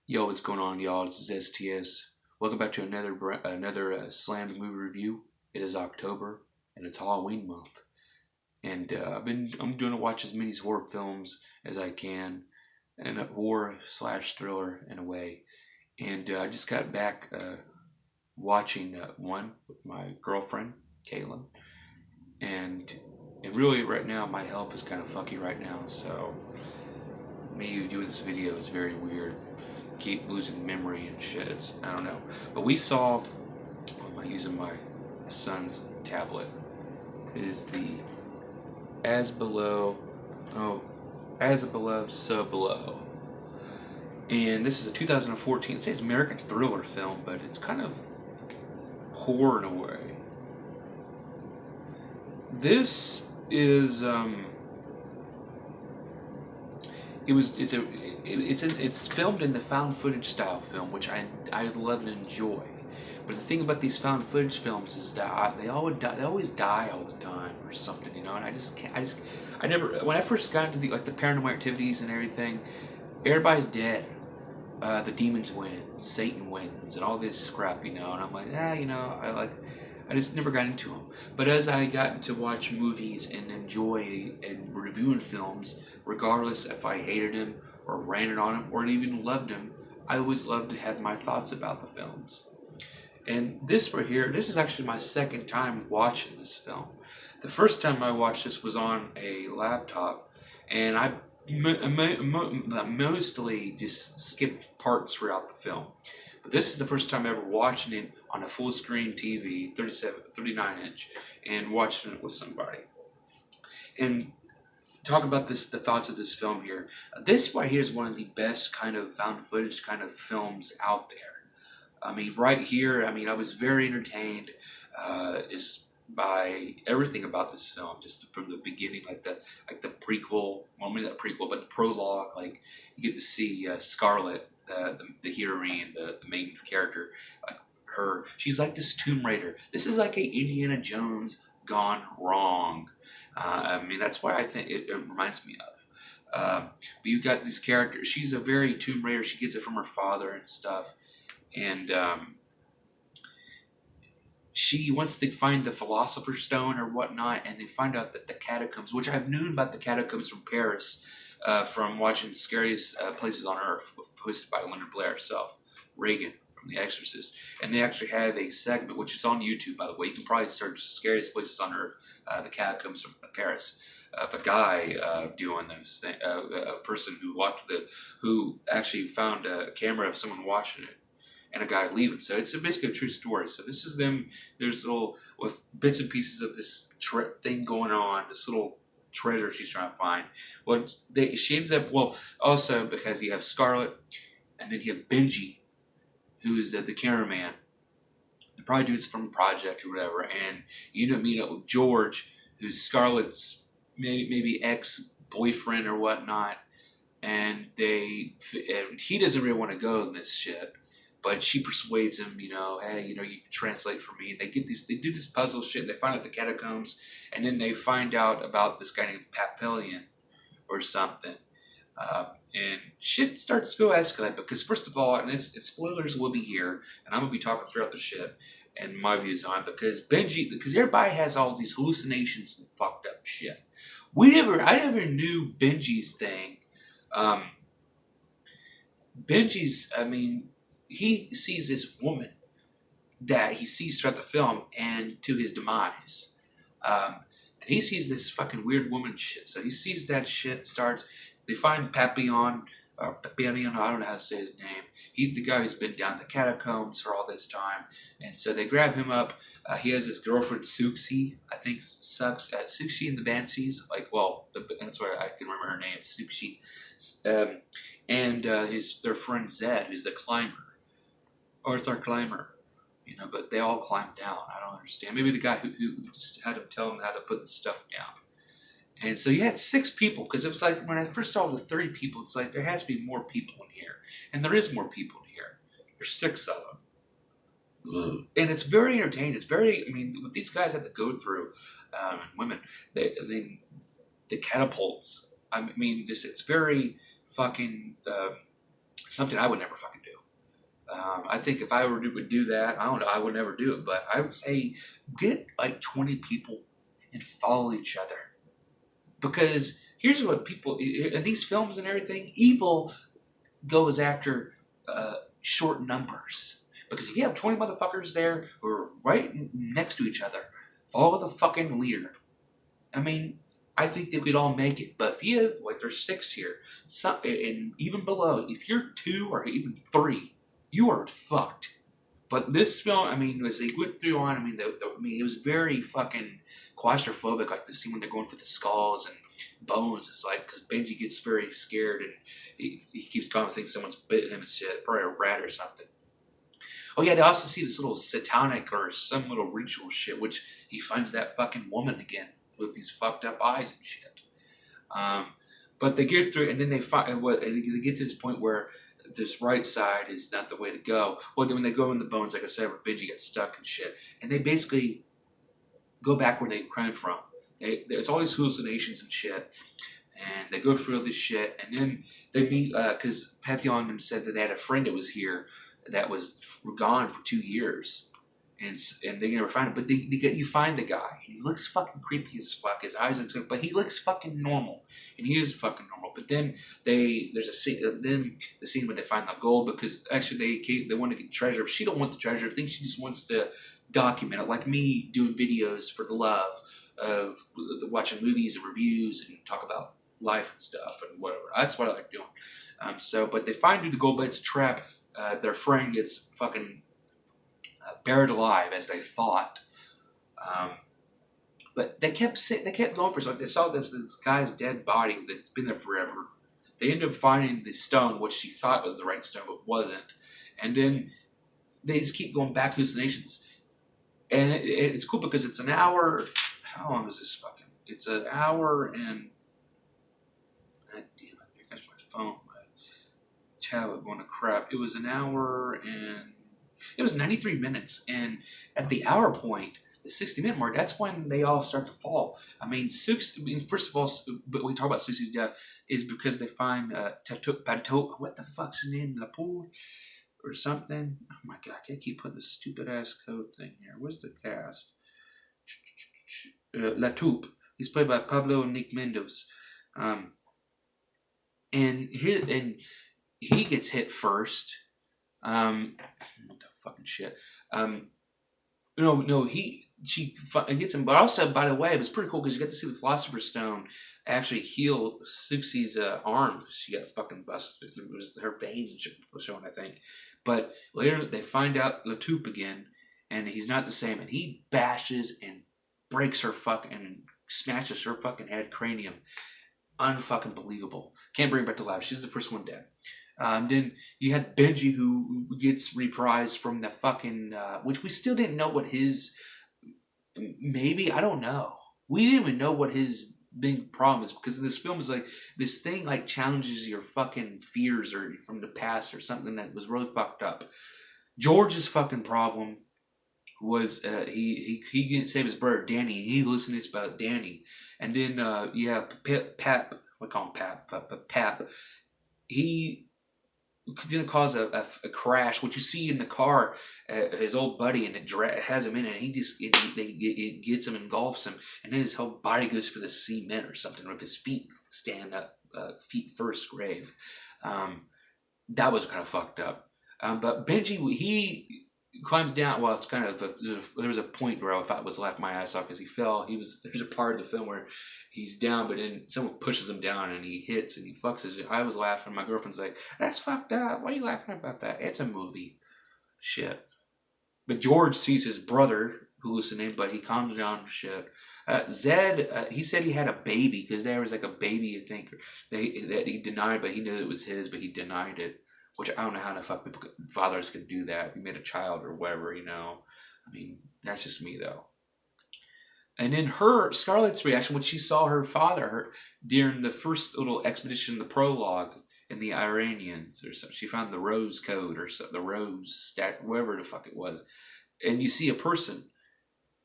Yo, what's going on, y'all? This is STS. Welcome back to another slammed movie review. It is October and it's Halloween month, and I'm doing to watch as many horror films as I can, and a horror slash thriller in a way. And I just got back watching one with my girlfriend Caitlin, and really right now my health is kind of funky right now, so me doing this video is very weird. Keep losing memory and shit. I don't know. But we saw, I'm using my son's tablet, is the As Below, oh, As Below, So Below. And this is a 2014, it says American thriller film, but it's kind of horror in a way. This is, it's filmed in the found footage style film, which I love and enjoy. But the thing about these found footage films is that they always die all the time or something, you know. And I just can't. I never. When I first got into the paranormal activities and everything, everybody's dead. The demons win, Satan wins, and all this crap, you know. And I'm like, you know, I just never got into them. But as I got to watch movies and enjoy and reviewing films, regardless if I hated them or ranted on them or even loved them, I always loved to have my thoughts about the films. And this right here, this is actually my second time watching this film. The first time I watched this was on a laptop, and I mostly just skipped parts throughout the film. But this is the first time ever watching it on a full screen TV, 39 inch, and watching it with somebody. And talk about the thoughts of this film here. This right here is one of the best kind of found footage kind of films out there. I mean, right here, I mean, I was very entertained is by everything about this film, just from the beginning, like the prequel, well, maybe not prequel, but the prologue. Like you get to see Scarlet, the heroine, the main character, like she's like this Tomb Raider. This is like a Indiana Jones gone wrong. I mean, that's why I think it reminds me of. But you got these characters. She's a very Tomb Raider. She gets it from her father and stuff, and she wants to find the Philosopher's Stone or whatnot, and they find out that the catacombs, which I've known about the catacombs from Paris, from watching Scariest Places on Earth, hosted by Leonard Blair herself, Reagan from The Exorcist, and they actually have a segment which is on YouTube, by the way. You can probably search Scariest Places on Earth, the catacombs of Paris. Of a guy doing this thing, a person who actually found a camera of someone watching it and a guy leaving. So it's basically a true story. So this is them. There's little with bits and pieces of this thing going on. This little treasure she's trying to find. Well, she ends up also because you have Scarlet, and then you have Benji, who is the cameraman. They're probably doing some project or whatever, and you end up meeting up with George, who's Scarlet's maybe ex boyfriend or whatnot, and he doesn't really want to go in this shit, but she persuades him, you know, hey, you know, you can translate for me. And they do this puzzle shit. They find out the catacombs, and then they find out about this guy named Papillion or something. And shit starts to go escalate because, first of all, and it's spoilers will be here, and I'm gonna be talking throughout the shit and my views on it, because everybody has all these hallucinations and fucked up shit. I never knew Benji's thing. Um, I mean, he sees this woman that he sees throughout the film and to his demise. And he sees this fucking weird woman shit. So he sees that shit, they find Papillon, or Papillon, I don't know how to say his name. He's the guy who's been down the catacombs for all this time. And so they grab him up. He has his girlfriend, Suxi, I think Suxi and the Banshees. That's where I can remember her name, Suxi. And their friend Zed, who's the climber. Or it's our climber, you know, but they all climb down. I don't understand. Maybe the guy who just had to tell them how to put the stuff down. And so you had 6 people, because it was like, when I first saw the 30 people, it's like, there has to be more people in here. And there is more people in here. There's 6 of them. Ugh. And it's very entertaining. What these guys have to go through, and women, the catapults, it's very fucking Something I would never fucking do. I think if I would do that, I don't know, I would never do it, but I would say get like 20 people and follow each other. Because here's what people, in these films and everything, evil goes after short numbers. Because if you have 20 motherfuckers there who are right next to each other, follow the fucking leader. I mean, I think they could all make it. But if you have, like, there's 6 here, and even below, if you're 2 or even 3, you are fucked. But this film, I mean, as they went through on, I mean, it was very fucking claustrophobic. Like the scene when they're going for the skulls and bones. It's like because Benji gets very scared and he keeps going, thinking someone's bitten him and shit, probably a rat or something. Oh yeah, they also see this little satanic or some little ritual shit, which he finds that fucking woman again with these fucked up eyes and shit. But they get through, and then they find what they get to this point where this right side is not the way to go. Well, then when they go in the bones, like I said, where Benji gets stuck and shit, and they basically go back where they came from. There's all these hallucinations and shit, and they go through all this shit, and then they meet because Papillon and said that they had a friend that was here that was gone for 2 years. And they never find him, but you find the guy. He looks fucking creepy as fuck. His eyes look, but he looks fucking normal, and he is fucking normal. But then there's a scene, then the scene where they find the gold because actually they want to get treasure. She don't want the treasure. I think she just wants to document it, like me doing videos for the love of watching movies and reviews and talk about life and stuff and whatever. That's what I like doing. But they find the gold, but it's a trap. Their friend gets fucking buried alive as they thought. But they kept going for something. They saw this guy's dead body that's been there forever. They ended up finding the stone, which she thought was the right stone, but wasn't. And then they just keep going back hallucinations. And it's cool because it's an hour. How long is this fucking? It's an hour and. God damn it! Here comes my phone. My tablet going to crap. It was an hour and. It was 93 minutes, and at the hour point, the 60-minute mark, that's when they all start to fall. I mean, first of all, but we talk about Susie's death is because they find what the fuck's his name, Lapoule or something. Oh my god, I can't keep putting this stupid ass code thing here. Where's the cast? Latoupe. He's played by Pablo Nick Mendoza, and he gets hit first. What the fucking shit? She gets him, but also, by the way, it was pretty cool because you get to see the Philosopher's Stone actually heal Suxie's arm. She got fucking busted. It was her veins and shit was showing, I think. But later they find out Latoupe again, and he's not the same, and he bashes and breaks her fucking, smashes her fucking head, cranium. Unfucking believable. Can't bring her back to life. She's the first one dead. Then you had Benji who gets reprised from the fucking, which we still didn't know what his, maybe, I don't know. We didn't even know what his big problem is because this film is like, this thing like challenges your fucking fears or from the past or something that was really fucked up. George's fucking problem was he didn't save his brother Danny, and he hallucinates about Danny. And then you have Pap, we call him Pap. He didn't cause a crash, which you see in the car, his old buddy, and it has him in it, and it gets him, engulfs him, and then his whole body goes for the cement or something, with his feet stand up, feet first grave. That was kind of fucked up. But Benji, he climbs down. Well, it's kind of there was a point where I thought was laughed my ass off because he fell. There's a part of the film where he's down, but then someone pushes him down and he hits and he fucks his. I was laughing. My girlfriend's like, "That's fucked up. Why are you laughing about that? It's a movie." Shit. But George sees his brother hallucinate, but he calms down and shit. Zed, he said he had a baby because there was like a baby, I think, that he denied, but he knew it was his, but he denied it. Which I don't know how the fuck fathers could do that. If you made a child or whatever, you know. I mean, that's just me though. And then Scarlett's reaction when she saw her father during the first little expedition, the prologue in the Iranians or something. She found the Rose Code or something, the Rose Stat, whatever the fuck it was. And you see a person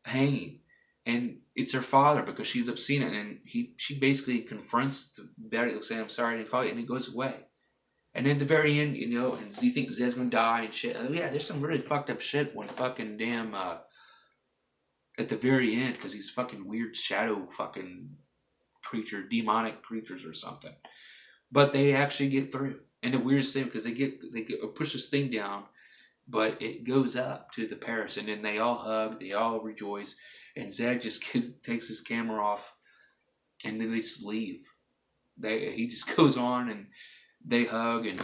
hanging, and it's her father because she's upset, and she basically confronts the daddy, saying, "I'm sorry I didn't call you," and he goes away. And then at the very end, you know, and you think Zed's gonna die and shit. Oh, yeah, there's some really fucked up shit when fucking damn at the very end, because these fucking weird shadow fucking creature, demonic creatures or something. But they actually get through. And the weirdest thing, because they push this thing down, but it goes up to the Paris, and then they all hug, they all rejoice, and Zed just takes his camera off, and then they just leave. He just goes on, and they hug and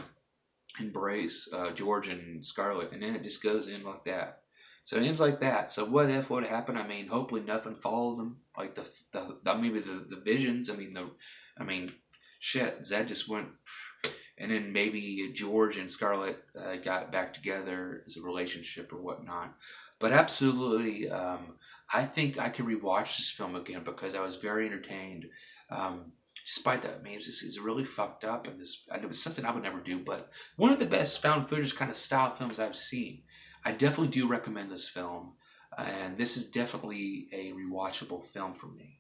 embrace George and Scarlett, and then it just goes in like that. So it ends like that. So what if what happened? I mean, hopefully nothing followed them, like maybe the visions. I mean, shit. Zed just went, and then maybe George and Scarlett got back together as a relationship or whatnot. But absolutely, I think I could rewatch this film again because I was very entertained. Despite that, I mean, it's really fucked up, and it was something I would never do. But one of the best found footage kind of style films I've seen. I definitely do recommend this film, and this is definitely a rewatchable film for me.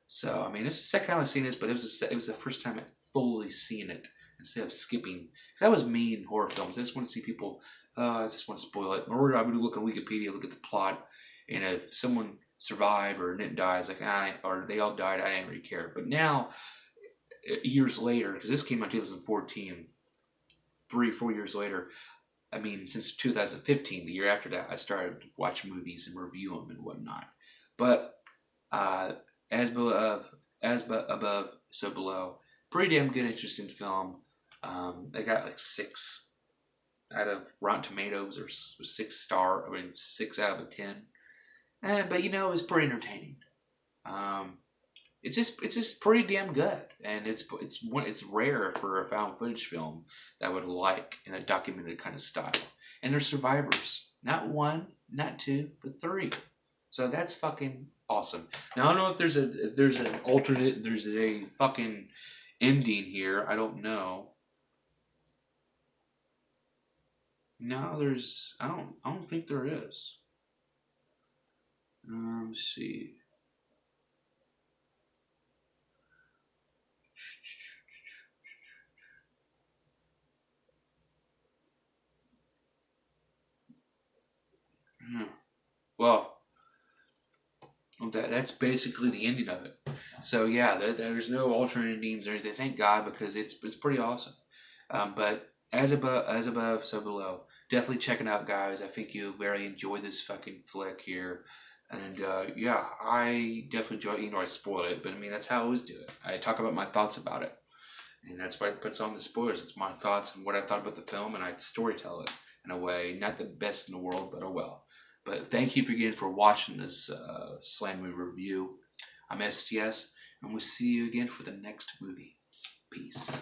So, I mean, this is the second time I've seen this, but it was the first time I've fully seen it instead of skipping. Because that was me in horror films. I just want to see people. I just want to spoil it. Or I would look on Wikipedia, look at the plot, and if someone survived or didn't die, it's like or they all died. I didn't really care. But now, years later, because this came out in 2014, 3 or 4 years later. I mean, since 2015, the year after that, I started to watch movies and review them and whatnot. But as above, so below. Pretty damn good, interesting film. I got like 6 out of Rotten Tomatoes, or 6 star. I mean, 6 out of 10. But you know, it was pretty entertaining. It's just pretty damn good, and it's rare for a found footage film that I would like in a documented kind of style. And there's survivors, not 1, not 2, but 3. So that's fucking awesome. Now I don't know if there's an alternate, there's a fucking ending here. I don't know. No, I don't think there is. Let's see. Well, that's basically the ending of it. So yeah, there's no alternate endings or anything. Thank God, because it's pretty awesome. But as above, so below. Definitely check it out, guys. I think you'll very enjoy this fucking flick here. And yeah, I definitely enjoy. You know, I spoiled it, but I mean that's how I always do it. I talk about my thoughts about it, and that's why it puts on the spoilers. It's my thoughts and what I thought about the film, and I storytell it in a way, not the best in the world, but oh well. But thank you again for watching this Slam Movie review. I'm STS, and we'll see you again for the next movie. Peace.